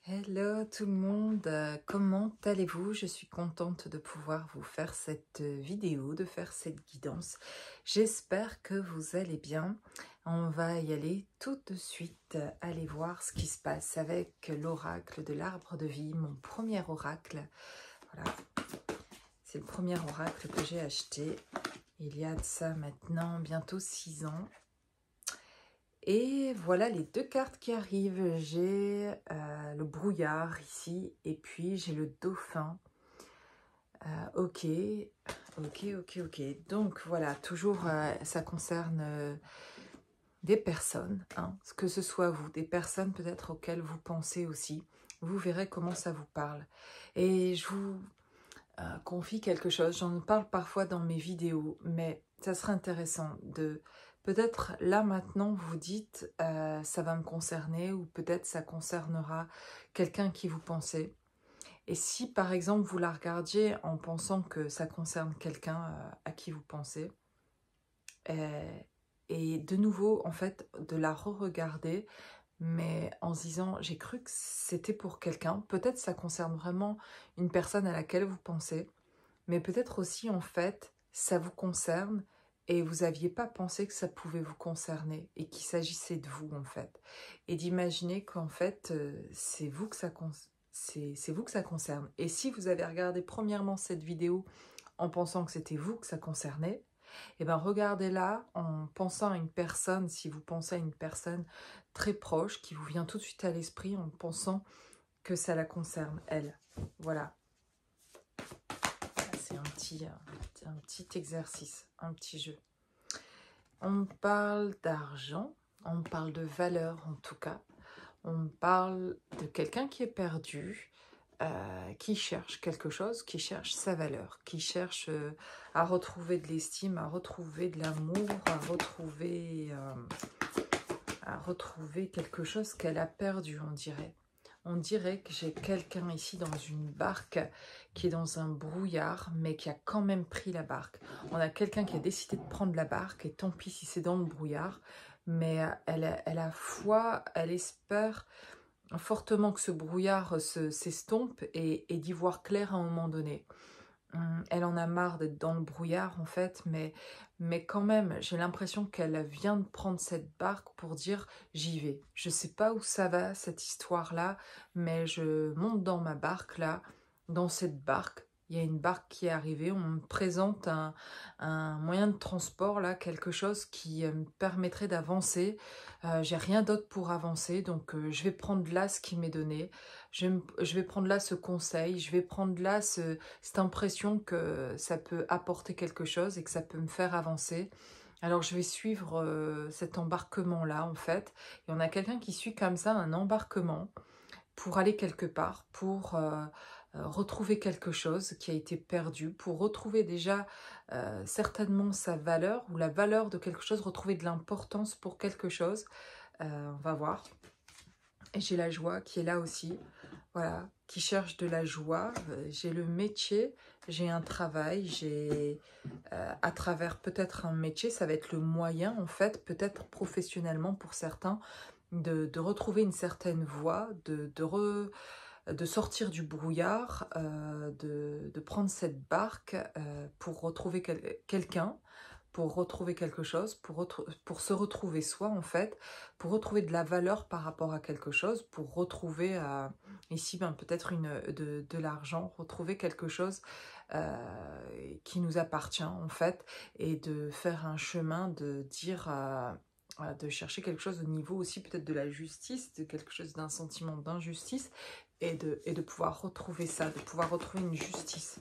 Hello tout le monde, comment allez-vous? Je suis contente de pouvoir vous faire cette vidéo, de faire cette guidance. J'espère que vous allez bien. On va y aller tout de suite, aller voir ce qui se passe avec l'oracle de l'arbre de vie, mon premier oracle. Voilà, c'est le premier oracle que j'ai acheté il y a de ça maintenant bientôt 6 ans. Et voilà les deux cartes qui arrivent. J'ai le brouillard ici et puis j'ai le dauphin. Ok. Donc voilà, toujours ça concerne des personnes, hein, que ce soit vous, des personnes peut-être auxquelles vous pensez aussi. Vous verrez comment ça vous parle. Et je vous confie quelque chose. J'en parle parfois dans mes vidéos, mais ça serait intéressant de... Peut-être là maintenant vous dites ça va me concerner ou peut-être ça concernera quelqu'un qui vous pensez. Et si par exemple vous la regardiez en pensant que ça concerne quelqu'un à qui vous pensez, et de nouveau en fait de la re-regarder, mais en se disant j'ai cru que c'était pour quelqu'un, peut-être ça concerne vraiment une personne à laquelle vous pensez, mais peut-être aussi, en fait, ça vous concerne et vous n'aviez pas pensé que ça pouvait vous concerner et qu'il s'agissait de vous, en fait. Et d'imaginer qu'en fait, c'est vous que c'est vous que ça concerne. Et si vous avez regardé premièrement cette vidéo en pensant que c'était vous que ça concernait, eh bien regardez-la en pensant à une personne, si vous pensez à une personne très proche qui vous vient tout de suite à l'esprit en pensant que ça la concerne, elle. Voilà. C'est un petit exercice, un petit jeu. On parle d'argent, on parle de valeur en tout cas. On parle de quelqu'un qui est perdu, qui cherche quelque chose, qui cherche sa valeur, qui cherche à retrouver de l'estime, à retrouver de l'amour, à retrouver quelque chose qu'elle a perdu, on dirait. On dirait que j'ai quelqu'un ici dans une barque qui est dans un brouillard, mais qui a quand même pris la barque. On a quelqu'un qui a décidé de prendre la barque, et tant pis si c'est dans le brouillard, mais elle a foi, elle espère fortement que ce brouillard s'estompe et d'y voir clair à un moment donné. Elle en a marre d'être dans le brouillard en fait, mais quand même, j'ai l'impression qu'elle vient de prendre cette barque pour dire j'y vais. Je sais pas où ça va cette histoire-là, mais je monte dans ma barque là, dans cette barque. Il y a une barque qui est arrivée, on me présente un moyen de transport là, quelque chose qui me permettrait d'avancer. J'ai rien d'autre pour avancer, donc je vais prendre là ce qui m'est donné. Je vais prendre là ce conseil, je vais prendre là cette impression que ça peut apporter quelque chose et que ça peut me faire avancer. Alors je vais suivre cet embarquement-là en fait. Et on a quelqu'un qui suit comme ça un embarquement pour aller quelque part, pour retrouver quelque chose qui a été perdu, pour retrouver déjà certainement sa valeur ou la valeur de quelque chose, retrouver de l'importance pour quelque chose. On va voir. Et j'ai la joie qui est là aussi, voilà, qui cherche de la joie. J'ai le métier, j'ai un travail, j'ai à travers peut-être un métier, ça va être le moyen en fait, peut-être professionnellement pour certains, de retrouver une certaine voie, de sortir du brouillard, de prendre cette barque pour retrouver quelqu'un, pour retrouver quelque chose, pour se retrouver soi en fait, pour retrouver de la valeur par rapport à quelque chose, pour retrouver ici peut-être de l'argent, retrouver quelque chose qui nous appartient en fait, et de faire un chemin de dire... de chercher quelque chose au niveau aussi peut-être de la justice, de quelque chose d'un sentiment d'injustice, et de pouvoir retrouver ça, de pouvoir retrouver une justice.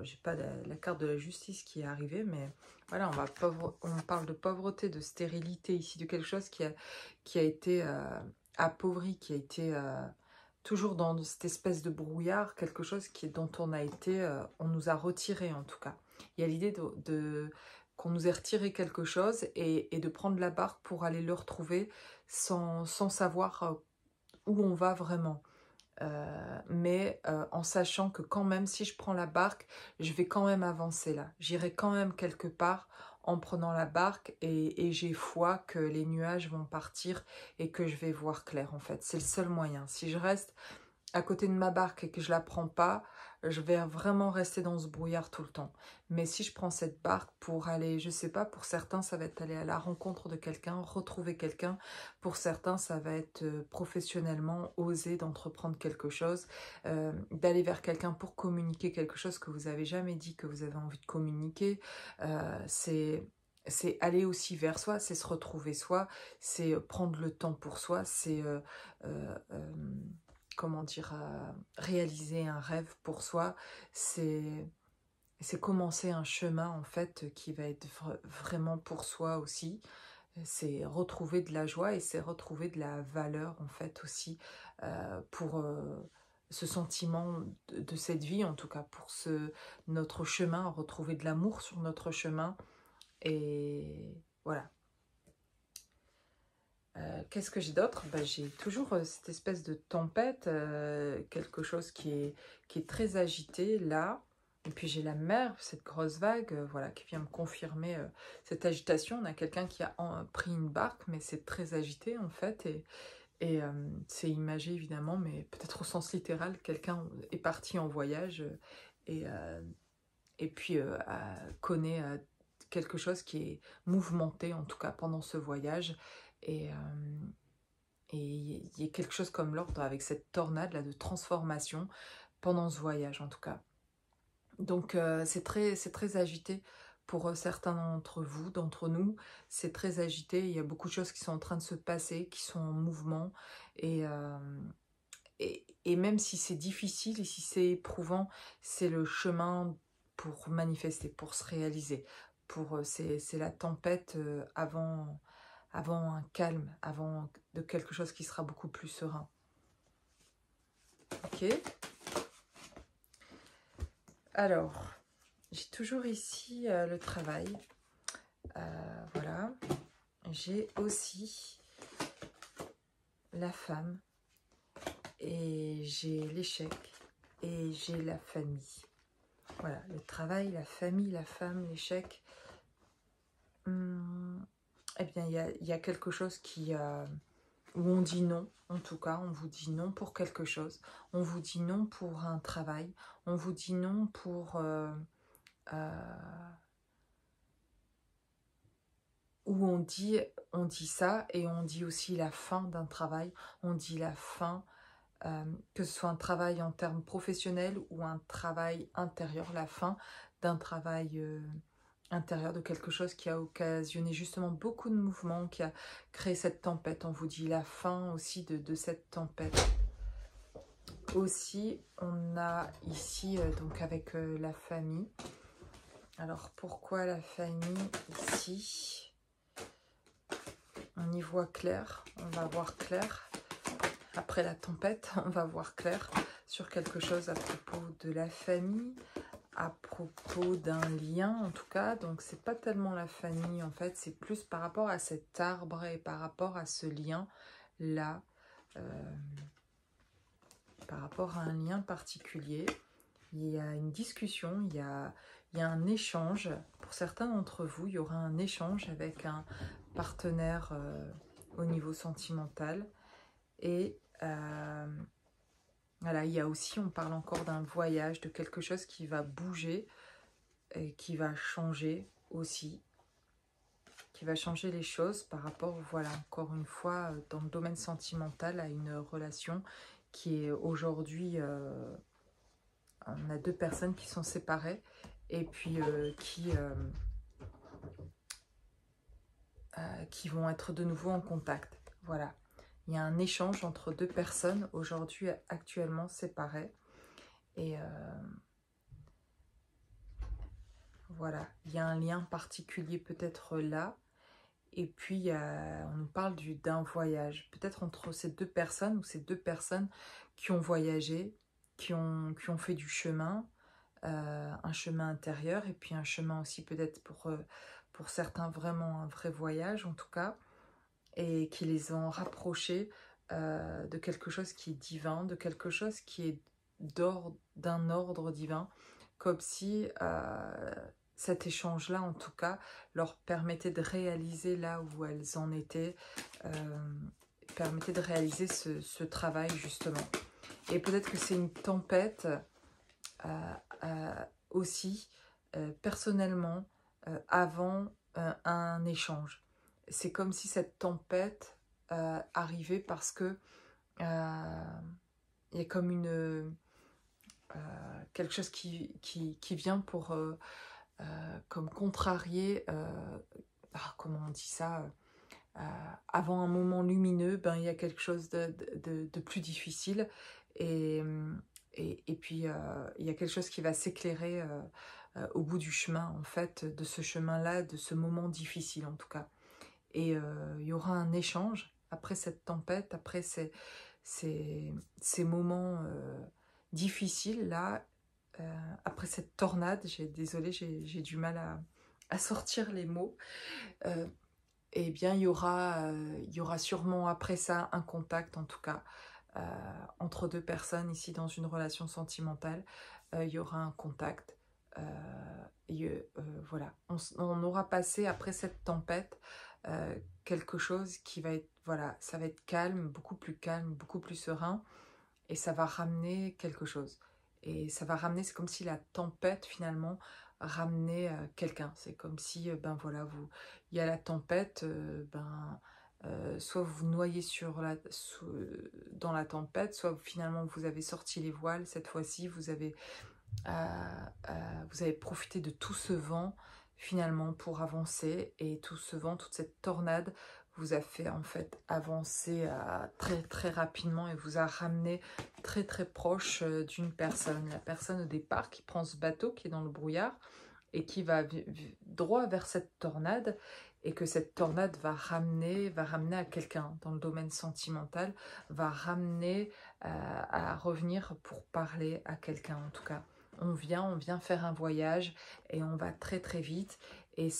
J'ai pas la carte de la justice qui est arrivée, mais voilà, on parle de pauvreté, de stérilité ici, de quelque chose qui a été appauvri, qui a été toujours dans cette espèce de brouillard, quelque chose dont on a été, on nous a retiré en tout cas. Il y a l'idée qu'on nous ait retiré quelque chose et de prendre la barque pour aller le retrouver sans savoir où on va vraiment. Mais en sachant que quand même, si je prends la barque, je vais quand même avancer là. J'irai quand même quelque part en prenant la barque et j'ai foi que les nuages vont partir et que je vais voir clair en fait. C'est le seul moyen. Si je reste à côté de ma barque et que je la prends pas, je vais vraiment rester dans ce brouillard tout le temps. Mais si je prends cette barque pour aller, je sais pas, pour certains, ça va être aller à la rencontre de quelqu'un, retrouver quelqu'un. Pour certains, ça va être professionnellement oser d'entreprendre quelque chose, d'aller vers quelqu'un pour communiquer quelque chose que vous avez jamais dit que vous avez envie de communiquer. C'est aller aussi vers soi, c'est se retrouver soi, c'est prendre le temps pour soi, c'est comment dire, réaliser un rêve pour soi, c'est commencer un chemin en fait qui va être vraiment pour soi aussi. C'est retrouver de la joie et c'est retrouver de la valeur en fait aussi pour ce sentiment de cette vie, en tout cas pour notre chemin, retrouver de l'amour sur notre chemin. Et voilà. Qu'est-ce que j'ai d'autre? J'ai toujours cette espèce de tempête, quelque chose qui est très agité là. Et puis j'ai la mer, cette grosse vague, voilà, qui vient me confirmer cette agitation. On a quelqu'un qui a pris une barque, mais c'est très agité en fait. Et c'est imagé évidemment, mais peut-être au sens littéral, quelqu'un est parti en voyage et, euh, et puis connaît quelque chose qui est mouvementé en tout cas pendant ce voyage. Et il y a quelque chose comme l'ordre avec cette tornade là de transformation pendant ce voyage en tout cas. Donc c'est très agité pour certains d'entre vous, d'entre nous. C'est très agité, il y a beaucoup de choses qui sont en train de se passer, qui sont en mouvement. Et, et même si c'est difficile et si c'est éprouvant, c'est le chemin pour manifester, pour se réaliser. C'est la tempête avant un calme, avant de quelque chose qui sera beaucoup plus serein. Ok. Alors, j'ai toujours ici le travail. Voilà. J'ai aussi la femme. Et j'ai l'échec. Et j'ai la famille. Voilà, le travail, la famille, la femme, l'échec. Eh bien, il y a quelque chose où on dit non, en tout cas, on vous dit non pour quelque chose. On vous dit non pour un travail. On vous dit non pour... où on dit ça et on dit aussi la fin d'un travail. On dit la fin, que ce soit un travail en termes professionnels ou un travail intérieur, la fin d'un travail... intérieur de quelque chose qui a occasionné justement beaucoup de mouvements, qui a créé cette tempête. On vous dit la fin aussi de cette tempête. Aussi, on a ici, donc avec la famille. Alors, pourquoi la famille ici? On y voit clair, on va voir clair. Après la tempête, on va voir clair sur quelque chose à propos de la famille, à propos d'un lien en tout cas. Donc c'est pas tellement la famille en fait, c'est plus par rapport à cet arbre et par rapport à ce lien là, par rapport à un lien particulier. Il y a une discussion, il y a un échange. Pour certains d'entre vous, il y aura un échange avec un partenaire au niveau sentimental. Et voilà, il y a aussi, on parle encore d'un voyage, de quelque chose qui va bouger et qui va changer aussi, qui va changer les choses par rapport, voilà, encore une fois, dans le domaine sentimental, à une relation qui est aujourd'hui, on a deux personnes qui sont séparées et puis qui vont être de nouveau en contact. Voilà. Il y a un échange entre deux personnes aujourd'hui actuellement séparées. Et voilà, il y a un lien particulier peut-être là. Et puis, on nous parle d'un voyage. Peut-être entre ces deux personnes ou ces deux personnes qui ont voyagé, qui ont fait du chemin, un chemin intérieur et puis un chemin aussi peut-être pour certains vraiment un vrai voyage en tout cas. Et qui les ont rapprochés de quelque chose qui est divin, de quelque chose qui est d'un ordre divin, comme si cet échange-là, en tout cas, leur permettait de réaliser là où elles en étaient, permettait de réaliser ce travail, justement. Et peut-être que c'est une tempête aussi, personnellement, avant un échange. C'est comme si cette tempête arrivait parce que il y a comme quelque chose qui vient pour comme contrarier, comment on dit ça, avant un moment lumineux, ben, il y a quelque chose de plus difficile et, et puis il y a quelque chose qui va s'éclairer au bout du chemin, en fait, de ce chemin-là, de ce moment difficile en tout cas. Et il y aura un échange après cette tempête, après ces moments difficiles là, après cette tornade. Désolée, j'ai du mal à sortir les mots. Eh bien, il y aura sûrement après ça un contact, en tout cas, entre deux personnes ici dans une relation sentimentale. Il y aura un contact. Voilà, on aura passé après cette tempête quelque chose qui va être, voilà, ça va être calme, beaucoup plus serein, et ça va ramener quelque chose. Et ça va ramener, c'est comme si la tempête finalement ramenait quelqu'un. C'est comme si, ben voilà, il y a la tempête, soit vous vous noyez dans la tempête, soit finalement vous avez sorti les voiles. Cette fois-ci, vous avez profité de tout ce vent finalement pour avancer, et tout ce vent, toute cette tornade vous a fait en fait avancer très très rapidement et vous a ramené très très proche d'une personne. La personne au départ qui prend ce bateau qui est dans le brouillard et qui va droit vers cette tornade, et que cette tornade va ramener à quelqu'un dans le domaine sentimental, va ramener à revenir pour parler à quelqu'un en tout cas. On vient faire un voyage et on va très très vite, et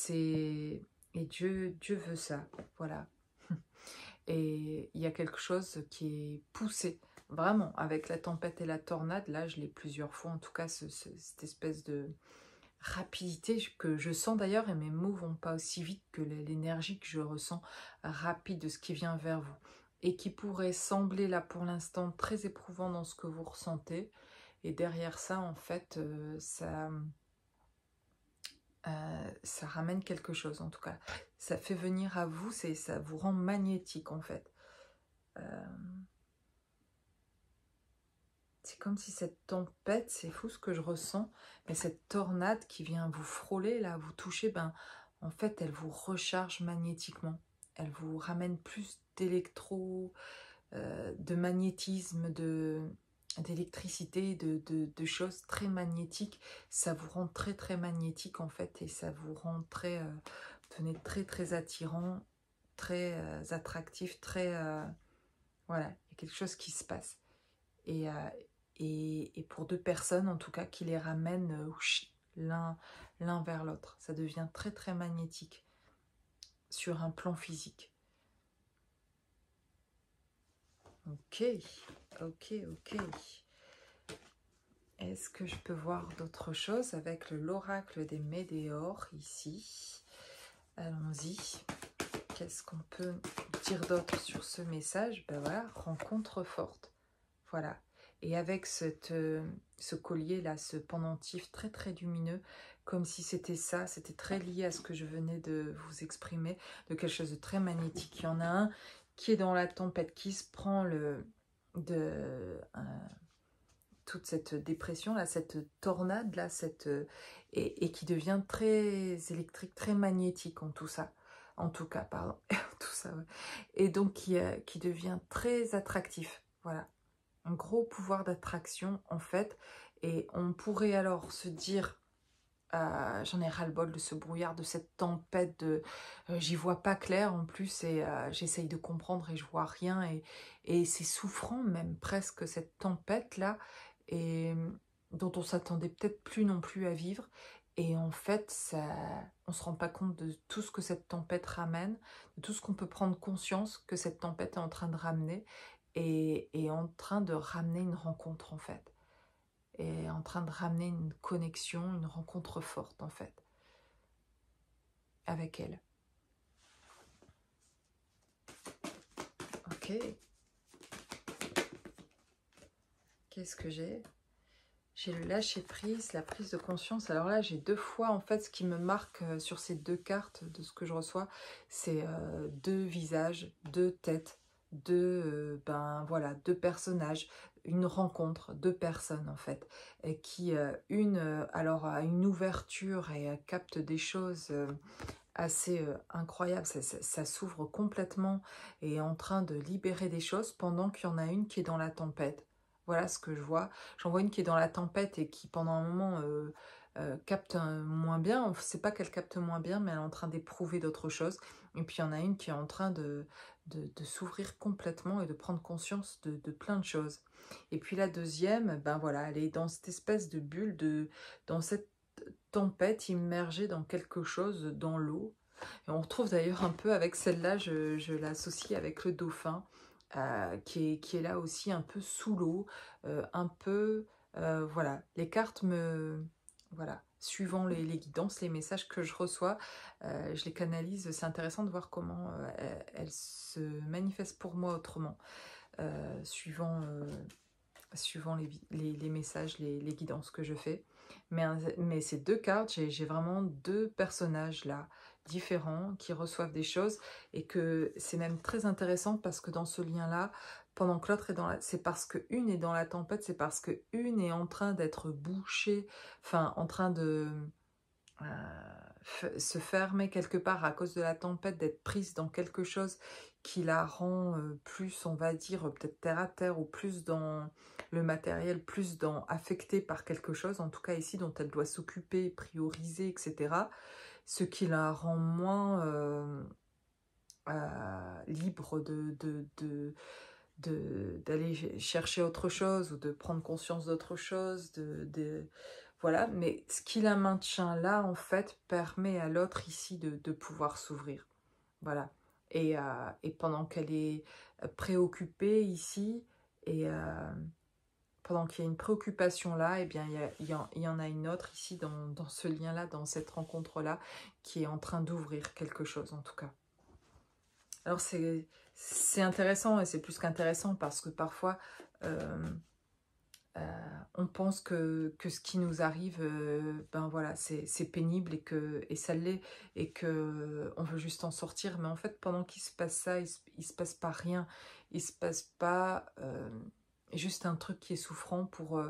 Dieu veut ça, voilà. Et il y a quelque chose qui est poussé, vraiment, avec la tempête et la tornade. Là, je l'ai plusieurs fois, en tout cas, cette espèce de rapidité que je sens d'ailleurs, et mes mots vont pas aussi vite que l'énergie que je ressens rapide de ce qui vient vers vous, et qui pourrait sembler là pour l'instant très éprouvant dans ce que vous ressentez. Et derrière ça, en fait, ça ramène quelque chose, en tout cas. Ça fait venir à vous, ça vous rend magnétique, en fait. C'est comme si cette tempête, c'est fou ce que je ressens, mais cette tornade qui vient vous frôler, là, vous toucher, ben, en fait, elle vous recharge magnétiquement. Elle vous ramène plus de magnétisme, d'électricité, de choses très magnétiques. Ça vous rend très très magnétique en fait, et ça vous rend devenez très très attirant, très attractif, très voilà, il y a quelque chose qui se passe. Et, et pour deux personnes en tout cas, qui les ramènent l'un vers l'autre. Ça devient très très magnétique sur un plan physique. Ok, ok, ok. Est-ce que je peux voir d'autres choses avec l'oracle des Médéors ici? Allons-y. Qu'est-ce qu'on peut dire d'autre sur ce message? Ben voilà, rencontre forte. Voilà. Et avec ce collier-là, ce pendentif très très lumineux, comme si c'était ça, c'était très lié à ce que je venais de vous exprimer, de quelque chose de très magnétique. Il y en a un qui est dans la tempête, qui se prend toute cette dépression là, cette tornade là, et qui devient très électrique, très magnétique en tout ça, en tout cas, pardon, tout ça, ouais. Et donc qui devient très attractif, voilà, un gros pouvoir d'attraction en fait. Et on pourrait alors se dire, j'en ai ras-le-bol de ce brouillard, de cette tempête, j'y vois pas clair en plus, et j'essaye de comprendre et je vois rien, et c'est souffrant même presque cette tempête là, et dont on s'attendait peut-être plus non plus à vivre. Et en fait, on se rend pas compte de tout ce que cette tempête ramène, de tout ce qu'on peut prendre conscience que cette tempête est en train de ramener, et en train de ramener une rencontre en fait, et en train de ramener une connexion, une rencontre forte en fait, avec elle. Ok. Qu'est-ce que j'ai? J'ai le lâcher prise, la prise de conscience. Alors là, j'ai 2 fois, en fait, ce qui me marque sur ces 2 cartes de ce que je reçois, c'est 2 visages, 2 têtes, 2, ben voilà, 2 personnages, une rencontre, 2 personnes en fait, et qui, une, alors a une ouverture et capte des choses assez incroyables, ça s'ouvre complètement et est en train de libérer des choses pendant qu'il y en a une qui est dans la tempête. Voilà ce que je vois. J'en vois une qui est dans la tempête et qui pendant un moment capte moins bien. C'est pas qu'elle capte moins bien, mais elle est en train d'éprouver d'autres choses. Et puis il y en a une qui est en train de s'ouvrir complètement et de prendre conscience de plein de choses. Et puis la deuxième, ben voilà, elle est dans cette espèce de bulle, dans cette tempête immergée dans quelque chose, dans l'eau. Et on retrouve d'ailleurs un peu avec celle-là, je l'associe avec le dauphin, qui est là aussi un peu sous l'eau, un peu, voilà, les cartes me, voilà, suivant les guidances, les messages que je reçois, je les canalise, c'est intéressant de voir comment elles se manifestent pour moi autrement, suivant les messages, les guidances que je fais. Mais ces 2 cartes, j'ai vraiment 2 personnages là, différents, qui reçoivent des choses, et que c'est même très intéressant parce que dans ce lien-là, pendant que l'autre est dans la... C'est parce que une est dans la tempête, c'est parce que une est en train d'être bouchée, enfin en train de se fermer quelque part à cause de la tempête, d'être prise dans quelque chose qui la rend plus, on va dire, peut-être terre à terre, ou plus dans le matériel, plus dans affectée par quelque chose, en tout cas ici, dont elle doit s'occuper, prioriser, etc. Ce qui la rend moins libre d'aller chercher autre chose ou de prendre conscience d'autre chose, voilà, mais ce qui la maintient là, en fait, permet à l'autre ici de pouvoir s'ouvrir, voilà, et pendant qu'elle est préoccupée ici, et pendant qu'il y a une préoccupation là, eh bien, il y en a une autre ici dans ce lien-là, dans cette rencontre-là, qui est en train d'ouvrir quelque chose, en tout cas. Alors c'est intéressant, et c'est plus qu'intéressant, parce que parfois on pense que ce qui nous arrive, ben voilà, c'est pénible, et ça l'est, et que on veut juste en sortir. Mais en fait, pendant qu'il se passe ça, il se passe pas rien. Il se passe pas juste un truc qui est souffrant pour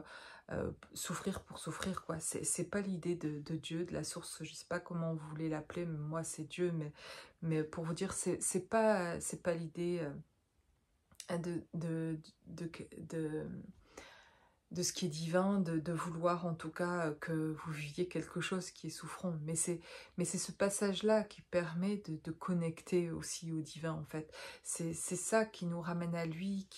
souffrir pour souffrir, quoi. C'est pas l'idée de Dieu, de la source, je sais pas comment vous voulez l'appeler, mais moi c'est Dieu, mais pour vous dire, c'est pas l'idée de, de, de, de, de ce qui est divin, de vouloir en tout cas que vous viviez quelque chose qui est souffrant. Mais c'est ce passage-là qui permet de connecter aussi au divin, en fait. C'est ça qui nous ramène à lui,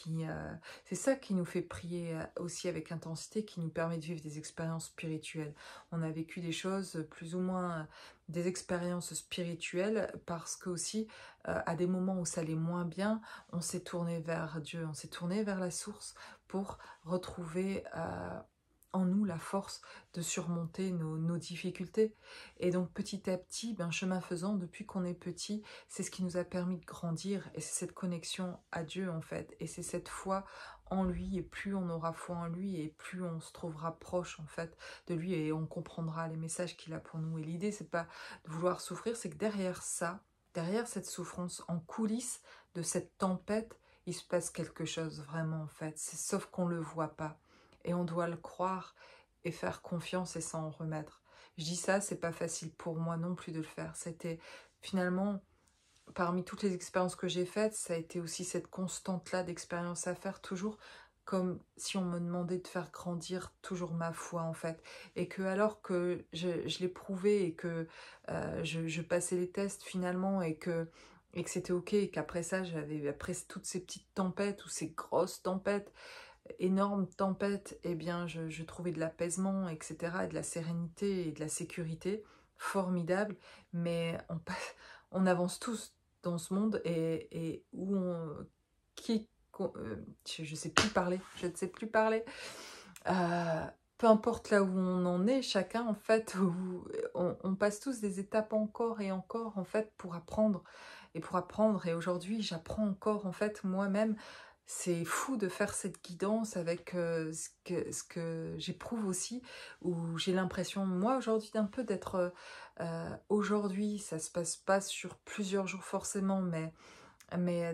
c'est ça qui nous fait prier aussi avec intensité, qui nous permet de vivre des expériences spirituelles. On a vécu des choses plus ou moins, des expériences spirituelles, parce que aussi, à des moments où ça allait moins bien, on s'est tourné vers Dieu, on s'est tourné vers la source, pour retrouver en nous la force de surmonter nos difficultés. Et donc petit à petit, ben, chemin faisant, depuis qu'on est petit, c'est ce qui nous a permis de grandir, et c'est cette connexion à Dieu, en fait, et c'est cette foi en lui, et plus on aura foi en lui, et plus on se trouvera proche, en fait, de lui, et on comprendra les messages qu'il a pour nous. Et l'idée, c'est pas de vouloir souffrir, c'est que derrière ça, derrière cette souffrance, en coulisses de cette tempête, il se passe quelque chose vraiment, en fait, sauf qu'on ne le voit pas, et on doit le croire et faire confiance et s'en remettre. Je dis ça, c'est pas facile pour moi non plus de le faire. C'était finalement, parmi toutes les expériences que j'ai faites, ça a été aussi cette constante-là d'expérience à faire, toujours comme si on me demandait de faire grandir toujours ma foi, en fait. Et que alors que je l'ai prouvé, et que je passais les tests finalement, et que c'était ok, et qu'après ça, après toutes ces petites tempêtes, ou ces grosses tempêtes, énormes tempêtes, eh bien, je trouvais de l'apaisement, etc., et de la sérénité et de la sécurité, formidable. Mais on avance tous dans ce monde, et où je sais plus parler, je ne sais plus parler. Peu importe là où on en est, chacun, en fait, on passe tous des étapes encore et encore, en fait, pour apprendre. Et aujourd'hui, j'apprends encore, en fait, moi-même, c'est fou de faire cette guidance avec ce que j'éprouve aussi, où j'ai l'impression, moi, aujourd'hui, d'un peu d'être... aujourd'hui, ça se passe pas sur plusieurs jours forcément, mais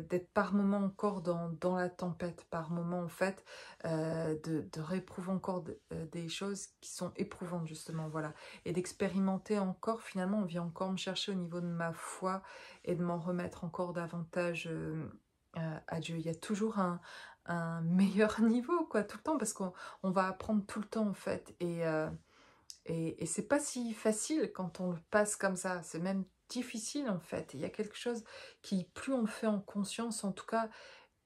d'être par moments encore dans la tempête, par moments en fait, de réprouver encore des choses qui sont éprouvantes justement, voilà. Et d'expérimenter encore, finalement, on vient encore me chercher au niveau de ma foi et de m'en remettre encore davantage à Dieu. Il y a toujours un meilleur niveau, quoi, tout le temps, parce qu'on va apprendre tout le temps en fait. Et c'est pas si facile quand on le passe comme ça, c'est même difficile en fait. Il y a quelque chose qui, plus on le fait en conscience en tout cas,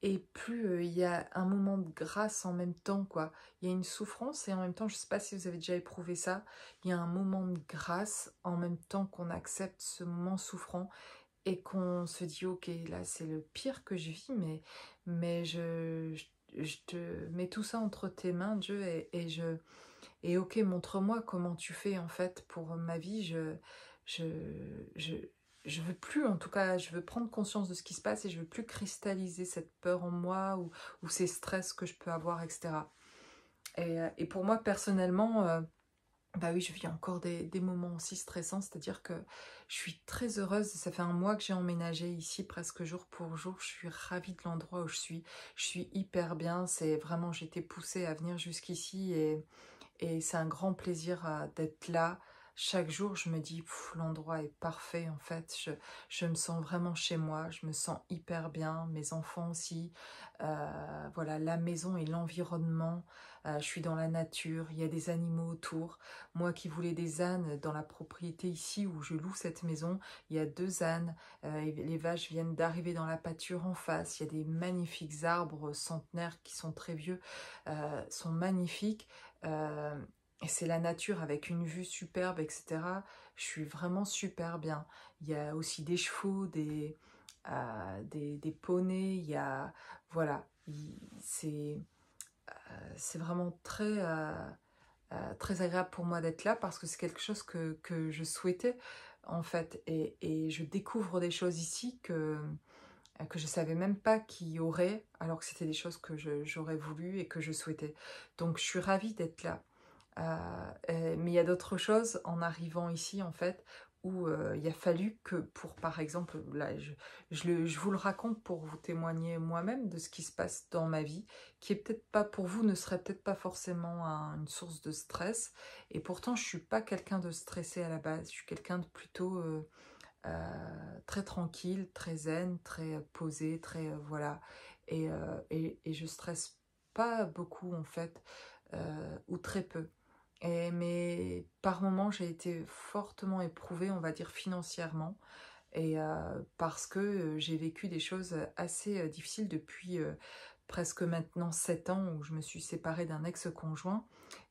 et plus il y a un moment de grâce en même temps, quoi. Il y a une souffrance et en même temps, je sais pas si vous avez déjà éprouvé ça, il y a un moment de grâce en même temps qu'on accepte ce moment souffrant et qu'on se dit, ok, là c'est le pire que je vis, mais je te mets tout ça entre tes mains, Dieu, et ok, montre-moi comment tu fais en fait pour ma vie. Je, je, je veux plus, en tout cas, je veux prendre conscience de ce qui se passe et je veux plus cristalliser cette peur en moi ou ces stress que je peux avoir, etc. Et pour moi, personnellement, bah oui, je vis encore des moments aussi stressants, c'est-à-dire que je suis très heureuse. Ça fait un mois que j'ai emménagé ici, presque jour pour jour. Je suis ravie de l'endroit où je suis. Je suis hyper bien. C'est vraiment, j'ai été poussée à venir jusqu'ici et c'est un grand plaisir d'être là. Chaque jour, je me dis, l'endroit est parfait en fait. Je me sens vraiment chez moi. Je me sens hyper bien. Mes enfants aussi. Voilà, la maison et l'environnement. Je suis dans la nature. Il y a des animaux autour. Moi qui voulais des ânes dans la propriété ici où je loue cette maison, il y a 2 ânes. Et les vaches viennent d'arriver dans la pâture en face. Il y a des magnifiques arbres centenaires qui sont très vieux. Sont magnifiques. Euh, et c'est la nature avec une vue superbe, etc. Je suis vraiment super bien. Il y a aussi des chevaux, des poneys, il y a... Voilà, c'est vraiment très agréable pour moi d'être là parce que c'est quelque chose que je souhaitais en fait. Et je découvre des choses ici que je savais même pas qu'il y aurait, alors que c'était des choses que j'aurais voulu et que je souhaitais. Donc je suis ravie d'être là. Mais il y a d'autres choses en arrivant ici, en fait, où il a fallu que, pour par exemple, là, je vous le raconte pour vous témoigner moi-même de ce qui se passe dans ma vie, qui est peut-être pas pour vous, ne serait peut-être pas forcément une source de stress. Et pourtant, je suis pas quelqu'un de stressé à la base. Je suis quelqu'un de plutôt très tranquille, très zen, très posé, très voilà. Et je stresse pas beaucoup en fait, ou très peu. Mais par moments, j'ai été fortement éprouvée, on va dire financièrement, et parce que j'ai vécu des choses assez difficiles depuis presque maintenant 7 ans où je me suis séparée d'un ex-conjoint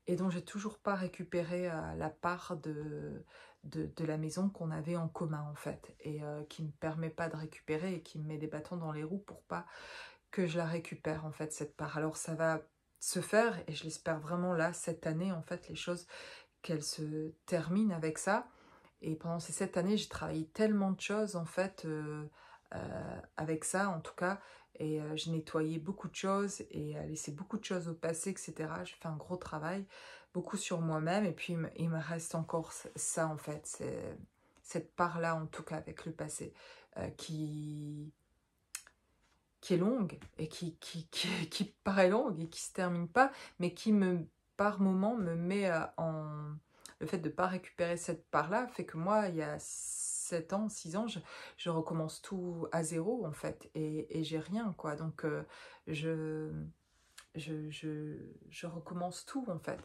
et dont j'ai toujours pas récupéré la part de la maison qu'on avait en commun en fait et qui me permet pas de récupérer et qui me met des bâtons dans les roues pour pas que je la récupère en fait cette part. Alors ça va se faire et je l'espère vraiment là cette année en fait les choses qu'elles se terminent avec ça. Et pendant ces 7 années, j'ai travaillé tellement de choses, en fait, avec ça, en tout cas. Et j'ai nettoyé beaucoup de choses et laissé beaucoup de choses au passé, etc. J'ai fait un gros travail, beaucoup sur moi-même. Et puis, il me reste encore ça, en fait. C'est cette part-là, en tout cas, avec le passé, qui est longue et qui paraît longue et qui se termine pas, mais qui par moment, me met en... Le fait de ne pas récupérer cette part-là fait que moi, il y a 7 ans, 6 ans, je recommence tout à zéro, en fait, et j'ai rien, quoi. Donc, je, je recommence tout, en fait.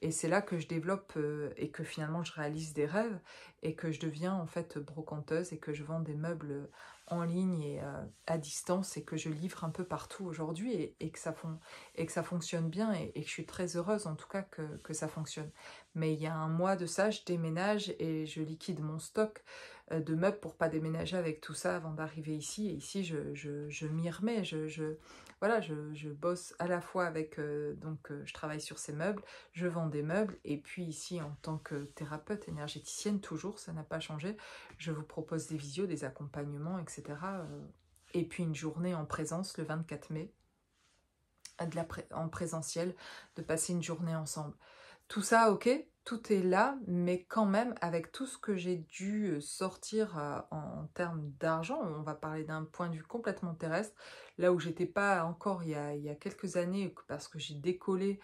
Et c'est là que je développe et que finalement je réalise des rêves et que je deviens en fait brocanteuse et que je vends des meubles en ligne et à distance et que je livre un peu partout aujourd'hui et que ça fonctionne bien et que je suis très heureuse en tout cas que ça fonctionne. Mais il y a un mois de ça, je déménage et je liquide mon stock de meubles pour pas déménager avec tout ça avant d'arriver ici. Et ici, je m'y remets, voilà, je bosse à la fois avec, je travaille sur ces meubles, je vends des meubles, et puis ici, en tant que thérapeute énergéticienne, toujours, ça n'a pas changé, je vous propose des visios, des accompagnements, etc. Et puis une journée en présence le 24 mai, en présentiel, de passer une journée ensemble. Tout ça, ok, tout est là, mais quand même, avec tout ce que j'ai dû sortir en termes d'argent, on va parler d'un point de vue complètement terrestre, là où j'étais pas encore il y a quelques années, parce que j'ai décollé,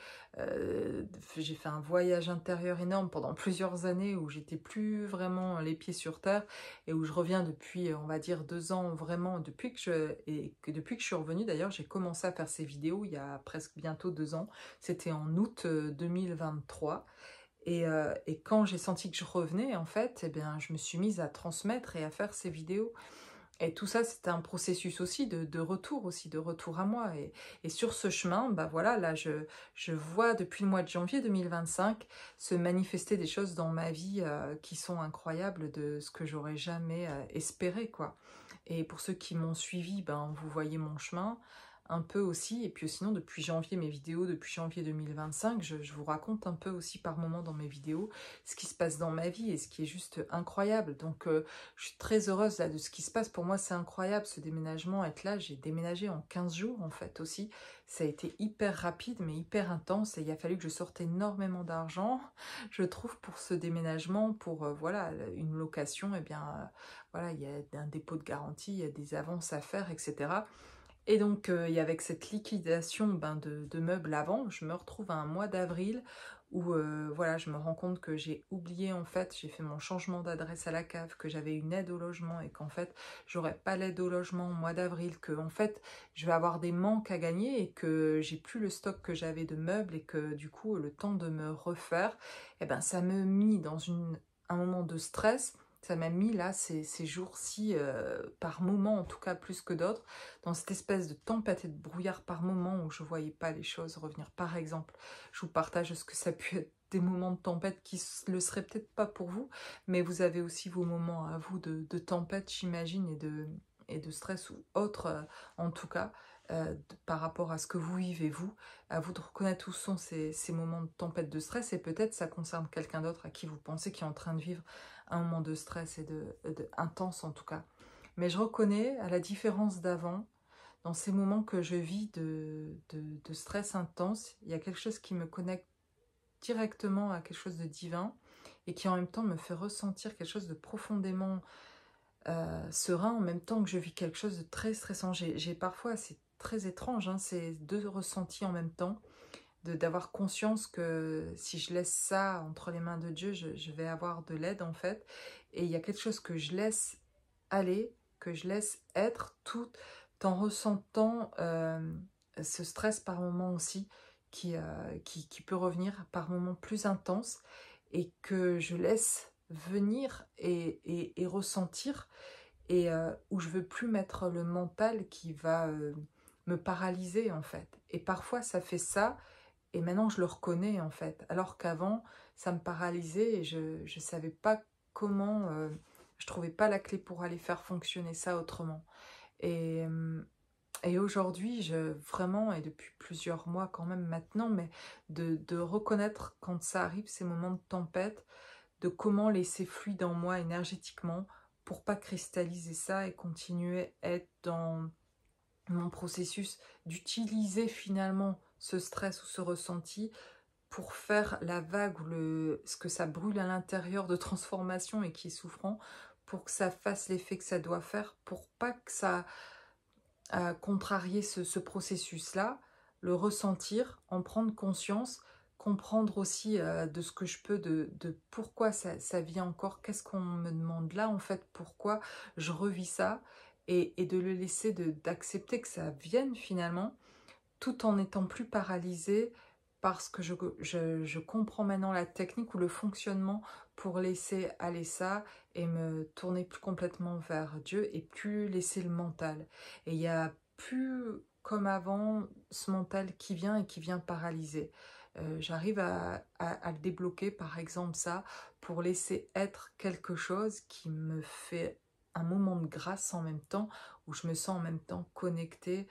j'ai fait un voyage intérieur énorme pendant plusieurs années, où j'étais plus vraiment les pieds sur terre, et où je reviens depuis, on va dire, 2 ans, vraiment, depuis que je suis revenue, d'ailleurs, j'ai commencé à faire ces vidéos il y a presque bientôt 2 ans, c'était en août 2023, et quand j'ai senti que je revenais, en fait, eh bien, je me suis mise à transmettre et à faire ces vidéos. Et tout ça, c'était un processus aussi de retour à moi. Et sur ce chemin, bah voilà, là, je vois depuis le mois de janvier 2025 se manifester des choses dans ma vie qui sont incroyables, de ce que j'aurais jamais espéré, quoi. Et pour ceux qui m'ont suivi, ben, vous voyez mon chemin un peu aussi. Et puis sinon, depuis janvier, mes vidéos, depuis janvier 2025, je vous raconte un peu aussi par moment dans mes vidéos ce qui se passe dans ma vie et ce qui est juste incroyable. Donc, je suis très heureuse là de ce qui se passe. Pour moi, c'est incroyable ce déménagement, être là. J'ai déménagé en 15 jours en fait aussi. Ça a été hyper rapide mais hyper intense et il a fallu que je sorte énormément d'argent, je trouve, pour ce déménagement, pour voilà, une location. Et bien, voilà, il y a un dépôt de garantie, il y a des avances à faire, etc. Et donc, et avec cette liquidation de meubles avant, je me retrouve à un mois d'avril où voilà, je me rends compte que j'ai oublié, en fait, j'ai fait mon changement d'adresse à la CAF, que j'avais une aide au logement et qu'en fait, j'aurais pas l'aide au logement au mois d'avril, que en fait, je vais avoir des manques à gagner et que j'ai plus le stock que j'avais de meubles et que du coup, le temps de me refaire, eh ben, ça me mit dans un moment de stress. Ça m'a mis là, ces jours-ci, par moments en tout cas plus que d'autres, dans cette espèce de tempête et de brouillard par moment où je ne voyais pas les choses revenir. Par exemple, je vous partage ce que ça a pu être des moments de tempête qui ne le seraient peut-être pas pour vous, mais vous avez aussi vos moments à vous de tempête, j'imagine, et de stress ou autre, en tout cas, par rapport à ce que vous vivez, vous, à vous de reconnaître où sont ces moments de tempête, de stress, et peut-être ça concerne quelqu'un d'autre à qui vous pensez qui est en train de vivre un moment de stress et intense en tout cas. Mais je reconnais, à la différence d'avant, dans ces moments que je vis de stress intense, il y a quelque chose qui me connecte directement à quelque chose de divin et qui en même temps me fait ressentir quelque chose de profondément serein en même temps que je vis quelque chose de très stressant. J'ai parfois, c'est très étrange, hein, ces deux ressentis en même temps, d'avoir conscience que si je laisse ça entre les mains de Dieu, je vais avoir de l'aide en fait. Et il y a quelque chose que je laisse aller, que je laisse être, tout en ressentant ce stress par moment aussi, qui peut revenir par moments plus intense, et que je laisse venir et ressentir, et où je veux plus mettre le mental qui va me paralyser en fait. Et parfois ça fait ça, et maintenant je le reconnais en fait, alors qu'avant ça me paralysait et je ne savais pas comment, je trouvais pas la clé pour aller faire fonctionner ça autrement. Et, et aujourd'hui, vraiment, et depuis plusieurs mois quand même maintenant, mais de reconnaître quand ça arrive, ces moments de tempête, de comment laisser fluide en moi énergétiquement pour pas cristalliser ça et continuer à être dans mon processus d'utiliser finalement ce stress ou ce ressenti pour faire la vague ou ce que ça brûle à l'intérieur de transformation et qui est souffrant, pour que ça fasse l'effet que ça doit faire, pour pas que ça contrarier ce processus-là, le ressentir, en prendre conscience, comprendre aussi de ce que je peux, de pourquoi ça vient encore, qu'est-ce qu'on me demande là en fait, pourquoi je revis ça, et de le laisser, d'accepter que ça vienne finalement, tout en étant plus paralysée, parce que je comprends maintenant la technique ou le fonctionnement pour laisser aller ça et me tourner plus complètement vers Dieu et plus laisser le mental. Et il n'y a plus, comme avant, ce mental qui vient et qui vient paralyser. J'arrive à le débloquer, par exemple ça, pour laisser être quelque chose qui me fait un moment de grâce en même temps, où je me sens en même temps connectée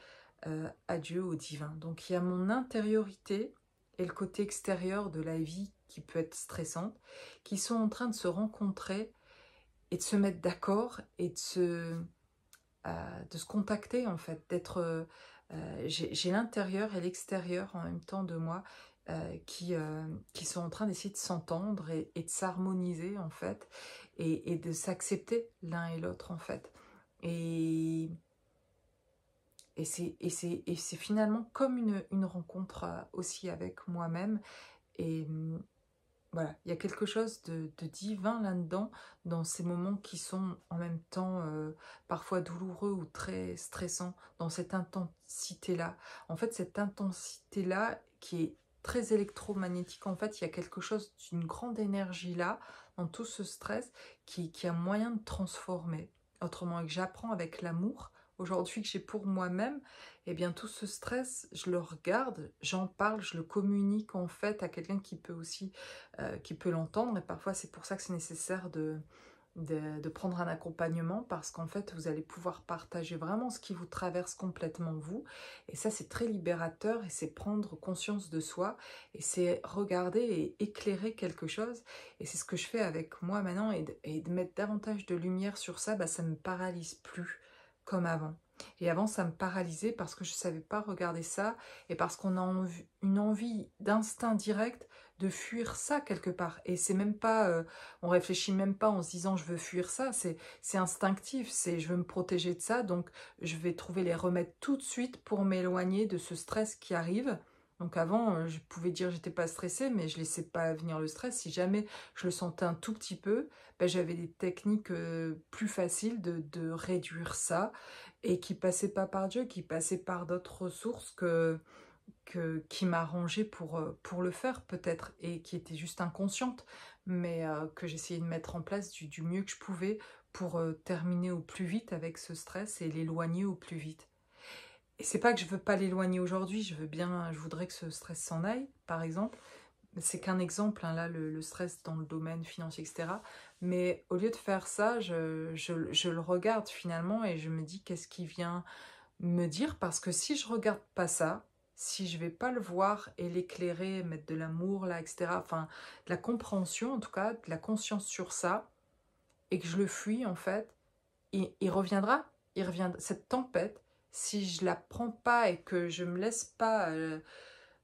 à Dieu, au divin. Donc il y a mon intériorité et le côté extérieur de la vie qui peut être stressante, qui sont en train de se rencontrer et de se mettre d'accord et de se contacter en fait, d'être J'ai l'intérieur et l'extérieur en même temps de moi qui sont en train d'essayer de s'entendre et de s'harmoniser en fait et de s'accepter l'un et l'autre en fait. Et, et c'est finalement comme une rencontre aussi avec moi-même. Et voilà, il y a quelque chose de divin là-dedans, dans ces moments qui sont en même temps parfois douloureux ou très stressants, dans cette intensité-là. En fait, cette intensité-là qui est très électromagnétique, en fait, il y a quelque chose d'une grande énergie là, dans tout ce stress, qui a moyen de transformer. Autrement, et que j'apprends avec l'amour, aujourd'hui que j'ai pour moi-même, eh bien tout ce stress, je le regarde, j'en parle, je le communique en fait à quelqu'un qui peut aussi qui peut l'entendre. Et parfois, c'est pour ça que c'est nécessaire de prendre un accompagnement parce qu'en fait, vous allez pouvoir partager vraiment ce qui vous traverse complètement vous. Et ça, c'est très libérateur et c'est prendre conscience de soi et c'est regarder et éclairer quelque chose. Et c'est ce que je fais avec moi maintenant et de mettre davantage de lumière sur ça, bah, ça ne me paralyse plus comme avant. Et avant, ça me paralysait parce que je ne savais pas regarder ça et parce qu'on a une envie d'instinct direct de fuir ça quelque part. Et c'est même pas, on réfléchit même pas en se disant je veux fuir ça, c'est instinctif, c'est je veux me protéger de ça, donc je vais trouver les remèdes tout de suite pour m'éloigner de ce stress qui arrive. Donc avant, je pouvais dire j'étais pas stressée, mais je laissais pas venir le stress. Si jamais je le sentais un tout petit peu, ben, j'avais des techniques plus faciles de réduire ça et qui passaient pas par Dieu, qui passaient par d'autres ressources qui m'arrangeait pour le faire peut-être et qui était juste inconsciente, mais que j'essayais de mettre en place du mieux que je pouvais pour terminer au plus vite avec ce stress et l'éloigner au plus vite. Et c'est pas que je veux pas l'éloigner aujourd'hui, je voudrais que ce stress s'en aille, par exemple. C'est qu'un exemple, hein, là, le stress dans le domaine financier, etc. Mais au lieu de faire ça, je le regarde finalement et je me dis qu'est-ce qui vient me dire, parce que si je regarde pas ça, si je vais pas le voir et l'éclairer, mettre de l'amour là, etc., enfin, de la compréhension en tout cas, de la conscience sur ça, et que je le fuis en fait, il reviendra, cette tempête, si je la prends pas et que je me laisse pas,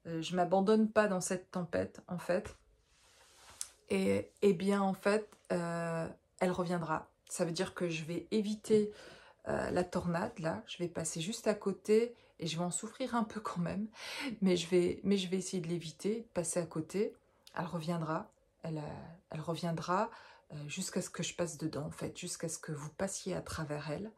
je m'abandonne pas dans cette tempête en fait, et bien en fait, elle reviendra. Ça veut dire que je vais éviter la tornade, là, je vais passer juste à côté et je vais en souffrir un peu quand même, mais je vais essayer de l'éviter, de passer à côté. Elle reviendra, elle reviendra jusqu'à ce que je passe dedans, en fait, jusqu'à ce que vous passiez à travers elle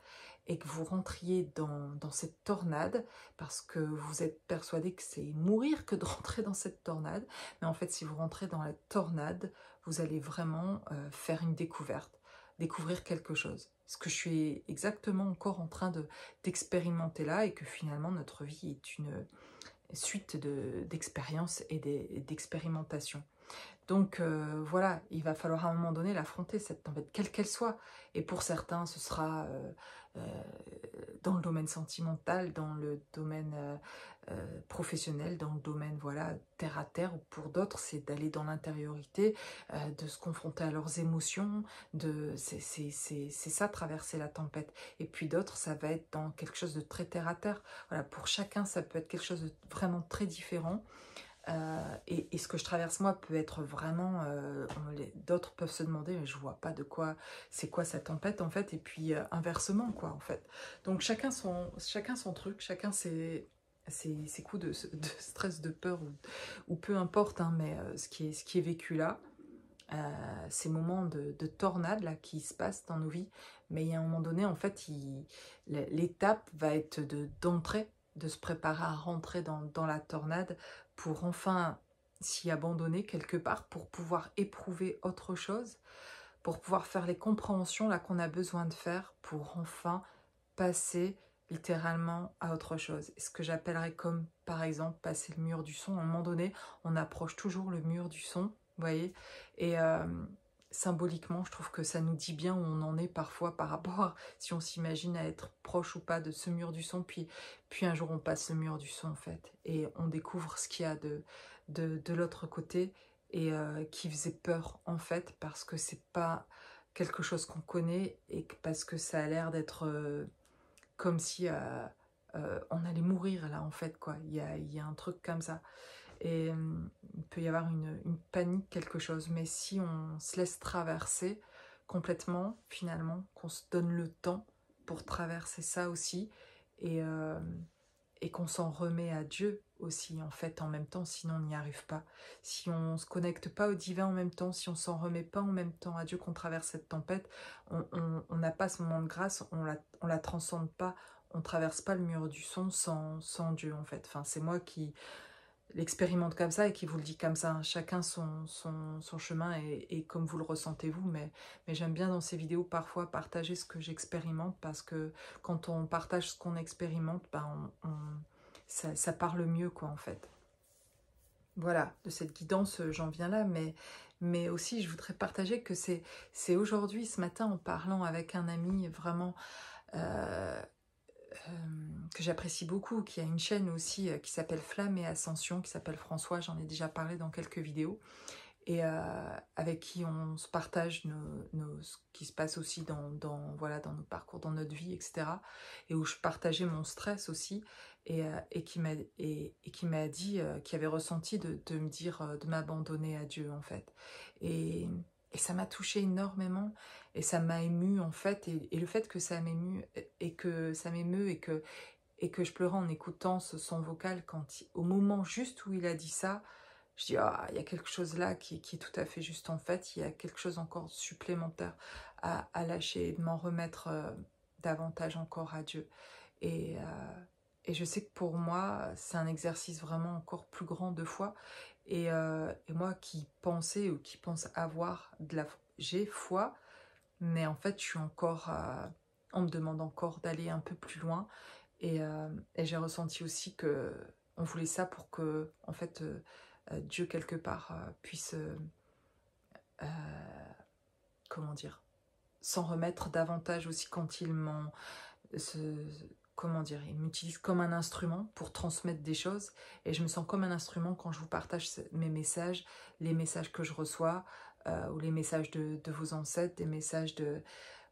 et que vous rentriez dans cette tornade parce que vous êtes persuadé que c'est mourir que de rentrer dans cette tornade. Mais en fait, si vous rentrez dans la tornade, vous allez vraiment faire une découverte, découvrir quelque chose. Ce que je suis exactement encore en train d'expérimenter là et que finalement notre vie est une suite d'expériences et d'expérimentations. Donc voilà, il va falloir à un moment donné l'affronter, cette tempête, quelle qu'elle soit. Et pour certains, ce sera dans le domaine sentimental, dans le domaine professionnel, dans le domaine voilà terre à terre. Ou pour d'autres, c'est d'aller dans l'intériorité, de se confronter à leurs émotions. C'est ça, traverser la tempête. Et puis d'autres, ça va être dans quelque chose de très terre à terre. Voilà, pour chacun, ça peut être quelque chose de vraiment très différent. Et ce que je traverse moi peut être vraiment, d'autres peuvent se demander mais je vois pas de quoi, c'est quoi cette tempête en fait, et puis inversement quoi en fait. Donc chacun son truc, chacun ses coups de stress, de peur ou peu importe, hein, mais ce qui est vécu là, ces moments de tornade là qui se passent dans nos vies, mais il y a un moment donné en fait l'étape va être d'entrer, de se préparer à rentrer dans la tornade pour enfin s'y abandonner quelque part, pour pouvoir éprouver autre chose, pour pouvoir faire les compréhensions là qu'on a besoin de faire pour enfin passer littéralement à autre chose. Ce que j'appellerais comme par exemple passer le mur du son. À un moment donné, on approche toujours le mur du son, vous voyez, et symboliquement, je trouve que ça nous dit bien où on en est parfois par rapport à si on s'imagine à être proche ou pas de ce mur du son, puis un jour on passe le mur du son en fait, et on découvre ce qu'il y a de l'autre côté, et qui faisait peur en fait, parce que c'est pas quelque chose qu'on connaît, et parce que ça a l'air d'être comme si on allait mourir là en fait, quoi. Il y a un truc comme ça. Et il peut y avoir une panique, quelque chose. Mais si on se laisse traverser complètement, finalement, qu'on se donne le temps pour traverser ça aussi, et, euh, et qu'on s'en remet à Dieu aussi, en fait, en même temps, sinon on n'y arrive pas. Si on ne se connecte pas au divin en même temps, si on s'en remet pas en même temps à Dieu, qu'on traverse cette tempête, on n'a pas ce moment de grâce, on la transcende pas, on traverse pas le mur du son sans Dieu, en fait. Enfin, c'est moi qui l'expérimente comme ça et qui vous le dit comme ça, hein. Chacun son chemin et comme vous le ressentez vous, mais j'aime bien dans ces vidéos parfois partager ce que j'expérimente, parce que quand on partage ce qu'on expérimente, ben ça parle mieux, quoi, en fait. Voilà, de cette guidance, j'en viens là, mais aussi je voudrais partager que c'est aujourd'hui, ce matin, en parlant avec un ami vraiment euh, que j'apprécie beaucoup, qui a une chaîne aussi qui s'appelle Flamme et Ascension, qui s'appelle François, j'en ai déjà parlé dans quelques vidéos, et avec qui on se partage ce qui se passe aussi voilà, dans nos parcours, dans notre vie, etc. Et où je partageais mon stress aussi, et qui m'a dit, qui avait ressenti de me dire, de m'abandonner à Dieu, en fait. Et ça m'a touchée énormément, et ça m'a émue, en fait, et le fait que ça m'émue, et que ça m'émeut, et que je pleurais en écoutant son vocal, au moment juste où il a dit ça, je dis, ah, il y a quelque chose là qui est tout à fait juste, en fait, il y a quelque chose encore supplémentaire à lâcher, et de m'en remettre davantage encore à Dieu. Et, et je sais que pour moi, c'est un exercice vraiment encore plus grand de foi. Et moi qui pensais, ou qui pense avoir j'ai foi, mais en fait, je suis encore, on me demande encore d'aller un peu plus loin. Et j'ai ressenti aussi que on voulait ça pour que, en fait, Dieu, quelque part, puisse, euh, comment dire, s'en remettre davantage aussi quand comment dire, il m'utilise comme un instrument pour transmettre des choses. Et je me sens comme un instrument quand je vous partage mes messages, les messages que je reçois, ou les messages de vos ancêtres, des messages de...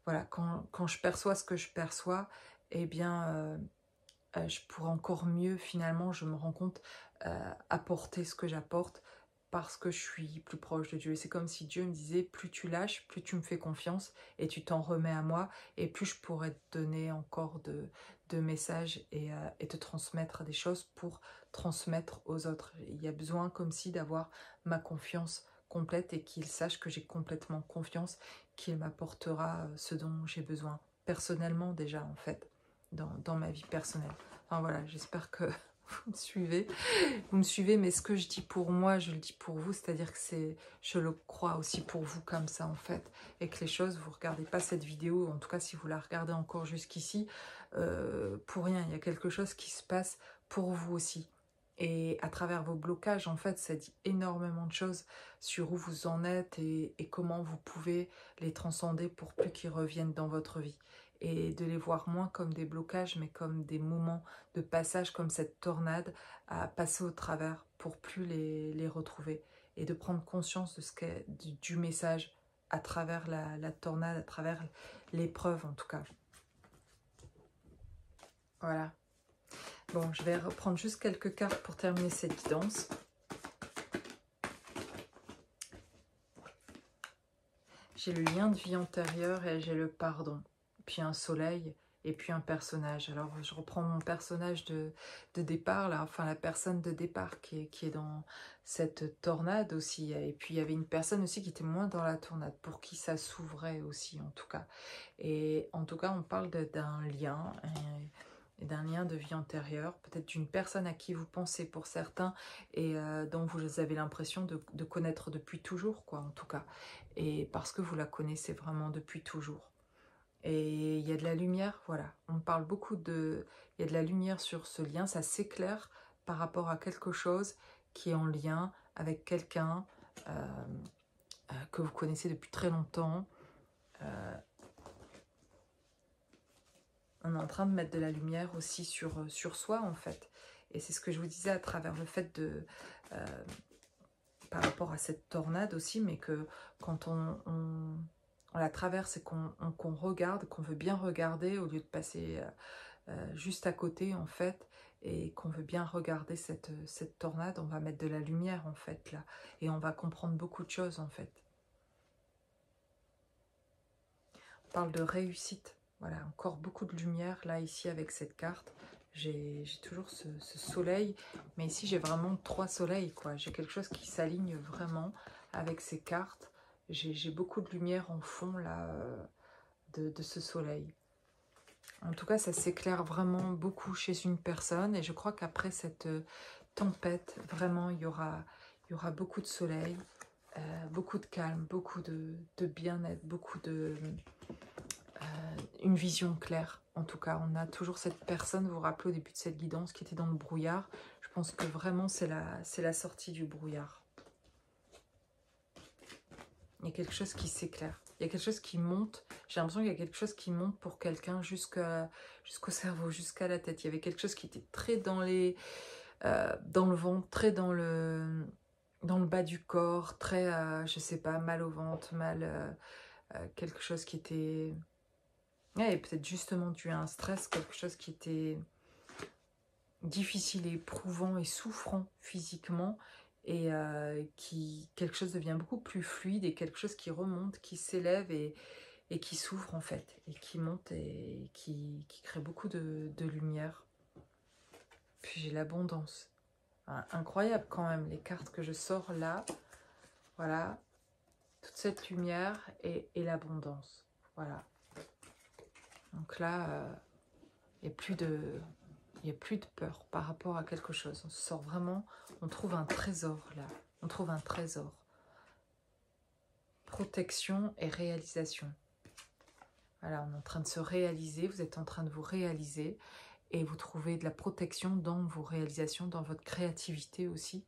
Voilà, quand je perçois ce que je perçois, eh bien... je pourrais encore mieux, finalement, je me rends compte, apporter ce que j'apporte, parce que je suis plus proche de Dieu. Et c'est comme si Dieu me disait, plus tu lâches, plus tu me fais confiance, et tu t'en remets à moi, et plus je pourrais te donner encore de messages, et te transmettre des choses pour transmettre aux autres. Il y a besoin comme si d'avoir ma confiance complète, et qu'il sache que j'ai complètement confiance, qu'il m'apportera ce dont j'ai besoin, personnellement déjà, en fait, dans ma vie personnelle. Enfin voilà, j'espère que vous me suivez. Vous me suivez, mais ce que je dis pour moi, je le dis pour vous, c'est-à-dire que je le crois aussi pour vous, comme ça, en fait. Et que les choses, vous ne regardez pas cette vidéo, en tout cas si vous la regardez encore jusqu'ici, pour rien. Il y a quelque chose qui se passe pour vous aussi. Et à travers vos blocages, en fait, ça dit énormément de choses sur où vous en êtes, et comment vous pouvez les transcender pour plus qu'ils reviennent dans votre vie. Et de les voir moins comme des blocages, mais comme des moments de passage, comme cette tornade, à passer au travers pour plus les retrouver. Et de prendre conscience de du message à travers la tornade, à travers l'épreuve, en tout cas. Voilà. Bon, je vais reprendre juste quelques cartes pour terminer cette guidance. J'ai le lien de vie antérieure, et j'ai le pardon. Puis un soleil, et puis un personnage. Alors je reprends mon personnage de départ, là, enfin la personne de départ qui est dans cette tornade aussi. Et puis il y avait une personne aussi qui était moins dans la tornade, pour qui ça s'ouvrait aussi, en tout cas. Et en tout cas, on parle d'un lien, et d'un lien de vie antérieure, peut-être d'une personne à qui vous pensez pour certains, et dont vous avez l'impression de connaître depuis toujours, quoi, en tout cas. Et parce que vous la connaissez vraiment depuis toujours. Et il y a de la lumière, voilà. On parle beaucoup de... Il y a de la lumière sur ce lien, ça s'éclaire par rapport à quelque chose qui est en lien avec quelqu'un que vous connaissez depuis très longtemps. On est en train de mettre de la lumière aussi sur soi, en fait. Et c'est ce que je vous disais à travers le fait de... par rapport à cette tornade aussi, mais que quand on la traverse, et qu'on regarde, qu'on veut bien regarder, au lieu de passer juste à côté en fait, et qu'on veut bien regarder cette tornade, on va mettre de la lumière en fait là, et on va comprendre beaucoup de choses en fait. On parle de réussite, voilà, encore beaucoup de lumière là ici avec cette carte. J'ai toujours ce soleil, mais ici j'ai vraiment 3 soleils quoi. J'ai quelque chose qui s'aligne vraiment avec ces cartes. J'ai beaucoup de lumière en fond là de ce soleil. En tout cas, ça s'éclaire vraiment beaucoup chez une personne, et je crois qu'après cette tempête, vraiment, il y aura beaucoup de soleil, beaucoup de calme, beaucoup de bien-être, beaucoup de... une vision claire. En tout cas, on a toujours cette personne, vous vous rappelez au début de cette guidance, qui était dans le brouillard. Je pense que vraiment, c'est la sortie du brouillard. Il y a quelque chose qui s'éclaire. Il y a quelque chose qui monte. J'ai l'impression qu'il y a quelque chose qui monte pour quelqu'un jusqu'au cerveau, jusqu'à la tête. Il y avait quelque chose qui était très dans le ventre, très dans le bas du corps, très, je sais pas, mal au ventre, quelque chose qui était... Ouais, peut-être justement dû à un stress, quelque chose qui était difficile et éprouvant et souffrant physiquement, et quelque chose devient beaucoup plus fluide, et quelque chose qui remonte, qui s'élève et qui s'ouvre en fait, et qui monte et qui crée beaucoup de lumière. Puis j'ai l'abondance. Incroyable quand même les cartes que je sors là. Voilà, toute cette lumière et l'abondance. Voilà. Donc là, il n'y a plus de peur par rapport à quelque chose. On se sort vraiment, on trouve un trésor là. On trouve un trésor. Protection et réalisation. Voilà, on est en train de se réaliser, vous êtes en train de vous réaliser, et vous trouvez de la protection dans vos réalisations, dans votre créativité aussi.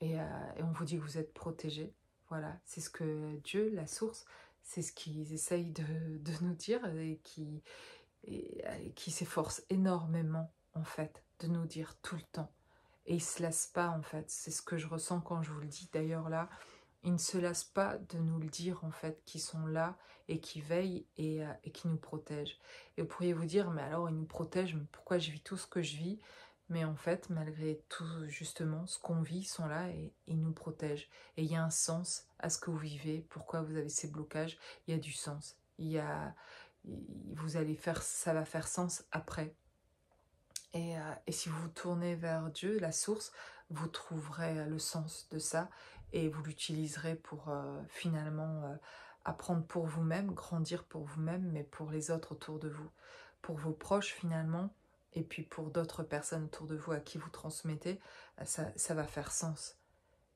Et on vous dit que vous êtes protégé. Voilà, c'est ce que Dieu, la source, c'est ce qu'ils essayent de nous dire, et qui s'efforce énormément en fait de nous dire tout le temps. Et ils ne se lassent pas en fait, c'est ce que je ressens quand je vous le dis d'ailleurs là. Ils ne se lassent pas de nous le dire en fait, qui sont là et qui veillent et qui nous protègent. Et vous pourriez vous dire, mais alors ils nous protègent, mais pourquoi je vis tout ce que je vis? Mais en fait, malgré tout justement ce qu'on vit, ils sont là et ils nous protègent. Et il y a un sens à ce que vous vivez, pourquoi vous avez ces blocages, il y a du sens. Vous allez faire, ça va faire sens après. Et si vous vous tournez vers Dieu, la source, vous trouverez le sens de ça, et vous l'utiliserez pour finalement apprendre pour vous-même, grandir pour vous-même, mais pour les autres autour de vous, pour vos proches finalement, et puis pour d'autres personnes autour de vous à qui vous transmettez, ça va faire sens.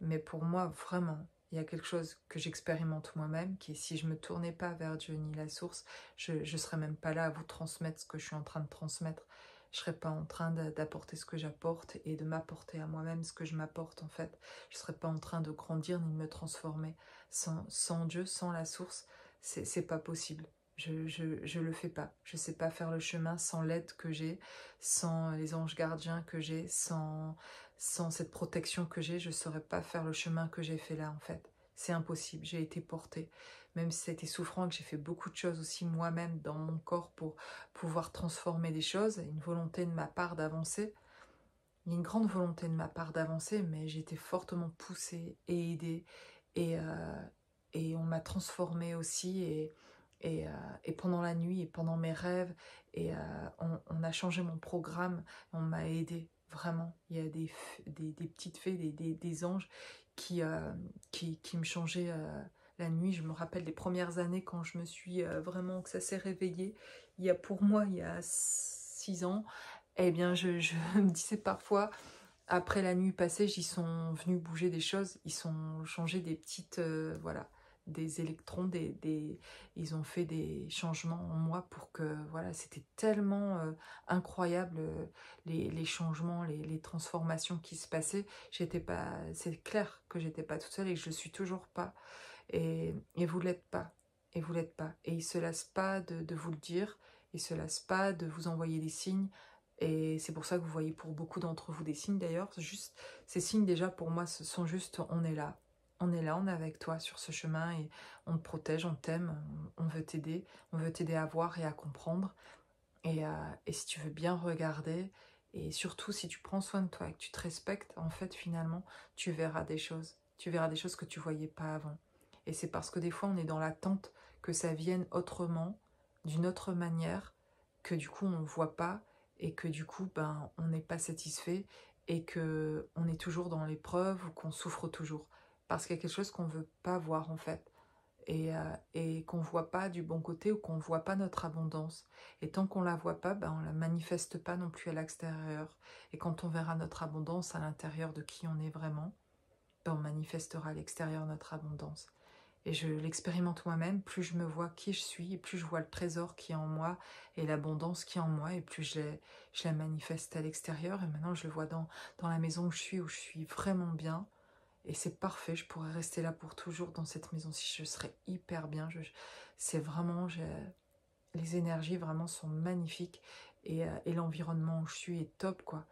Mais pour moi, vraiment, il y a quelque chose que j'expérimente moi-même, qui est, si je ne me tournais pas vers Dieu ni la source, je ne serais même pas là à vous transmettre ce que je suis en train de transmettre. Je ne serais pas en train d'apporter ce que j'apporte et de m'apporter à moi-même ce que je m'apporte en fait. Je ne serais pas en train de grandir ni de me transformer. Sans Dieu, sans la source, c'est pas possible. Je le fais pas. Je sais pas faire le chemin sans l'aide que j'ai, sans les anges gardiens que j'ai, sans cette protection que j'ai, je ne saurais pas faire le chemin que j'ai fait là en fait. C'est impossible, j'ai été portée. Même si ça a été souffrant, que j'ai fait beaucoup de choses aussi moi-même dans mon corps pour pouvoir transformer des choses, une volonté de ma part d'avancer. Il y a une grande volonté de ma part d'avancer, mais j'ai été fortement poussée et aidée. Et, on m'a transformée aussi, et pendant la nuit et pendant mes rêves, et on a changé mon programme, on m'a aidée, vraiment. Il y a des petites fées, des anges qui me changeaient la nuit. Je me rappelle des premières années quand je me suis vraiment, que ça s'est réveillé, pour moi, il y a 6 ans, eh bien, je me disais parfois, après la nuit passée, j'y sont venus bouger des choses, ils sont changés des petites, voilà, des électrons, ils ont fait des changements en moi pour que, voilà, c'était tellement incroyable, les changements, les transformations qui se passaient. J'étais pas, c'est clair que j'étais pas toute seule et que je le suis toujours pas. Et vous l'êtes pas, et vous l'êtes pas. Et ils se lassent pas de vous le dire, ils se lassent pas de vous envoyer des signes. Et c'est pour ça que vous voyez pour beaucoup d'entre vous des signes d'ailleurs. Juste, ces signes déjà pour moi, ce sont juste, on est là. On est là, on est avec toi sur ce chemin, et on te protège, on t'aime, on veut t'aider à voir et à comprendre. Et si tu veux bien regarder, et surtout si tu prends soin de toi et que tu te respectes, en fait, finalement, tu verras des choses. Tu verras des choses que tu voyais pas avant. Et c'est parce que des fois, on est dans l'attente que ça vienne autrement, d'une autre manière, que du coup, on ne voit pas, et que du coup, ben, on n'est pas satisfait, et que on est toujours dans l'épreuve, ou qu'on souffre toujours. Parce qu'il y a quelque chose qu'on ne veut pas voir, en fait, et qu'on ne voit pas du bon côté, ou qu'on ne voit pas notre abondance. Et tant qu'on ne la voit pas, ben on ne la manifeste pas non plus à l'extérieur. Et quand on verra notre abondance à l'intérieur de qui on est vraiment, ben on manifestera à l'extérieur notre abondance. Et je l'expérimente moi-même, plus je me vois qui je suis, et plus je vois le trésor qui est en moi, et l'abondance qui est en moi, et plus je la manifeste à l'extérieur. Et maintenant je le vois dans la maison où je suis vraiment bien. Et c'est parfait, je pourrais rester là pour toujours dans cette maison-ci, je serais hyper bien. C'est vraiment, les énergies vraiment sont magnifiques, et l'environnement où je suis est top, quoi.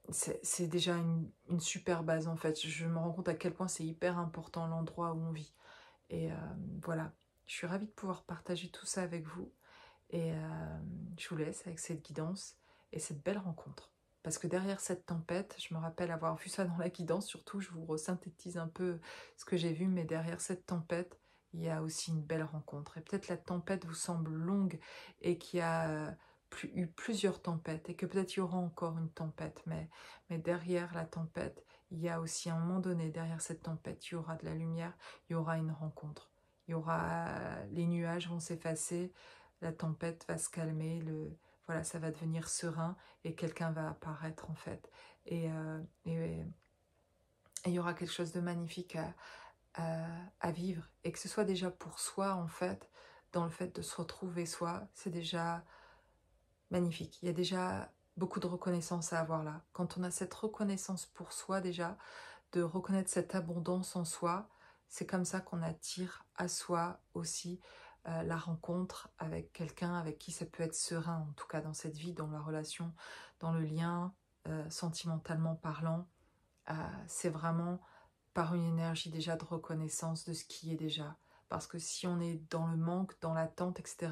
C'est déjà une super base, en fait. Je me rends compte à quel point c'est hyper important l'endroit où on vit. Et voilà, je suis ravie de pouvoir partager tout ça avec vous. Et je vous laisse avec cette guidance et cette belle rencontre. Parce que derrière cette tempête, je me rappelle avoir vu ça dans la guidance, surtout je vous resynthétise un peu ce que j'ai vu, mais derrière cette tempête, il y a aussi une belle rencontre. Et peut-être la tempête vous semble longue, et qu'il y a eu plusieurs tempêtes, et que peut-être il y aura encore une tempête, mais derrière la tempête, il y a aussi un moment donné, derrière cette tempête, il y aura de la lumière, il y aura une rencontre. Il y aura, les nuages vont s'effacer, la tempête va se calmer, voilà, ça va devenir serein, et quelqu'un va apparaître, en fait. Et il y aura quelque chose de magnifique à vivre, et que ce soit déjà pour soi, en fait, dans le fait de se retrouver soi, c'est déjà magnifique. Il y a déjà beaucoup de reconnaissance à avoir là. Quand on a cette reconnaissance pour soi déjà, de reconnaître cette abondance en soi, c'est comme ça qu'on attire à soi aussi la rencontre avec quelqu'un avec qui ça peut être serein, en tout cas dans cette vie, dans la relation, dans le lien, sentimentalement parlant. C'est vraiment par une énergie déjà de reconnaissance de ce qui est déjà. Parce que si on est dans le manque, dans l'attente, etc.,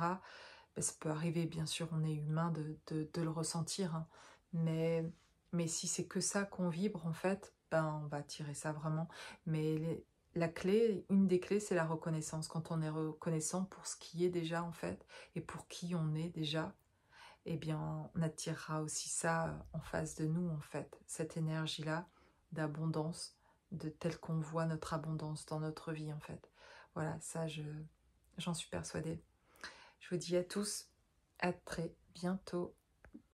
ben, ça peut arriver, bien sûr, on est humain de le ressentir, hein. Mais si c'est que ça qu'on vibre, en fait, ben on va tirer ça vraiment. Mais la clé, une des clés, c'est la reconnaissance. Quand on est reconnaissant pour ce qui est déjà, en fait, et pour qui on est déjà, eh bien, on attirera aussi ça en face de nous, en fait. Cette énergie-là d'abondance, de telle qu'on voit notre abondance dans notre vie, en fait. Voilà, ça, j'en suis persuadée. Je vous dis à tous, à très bientôt.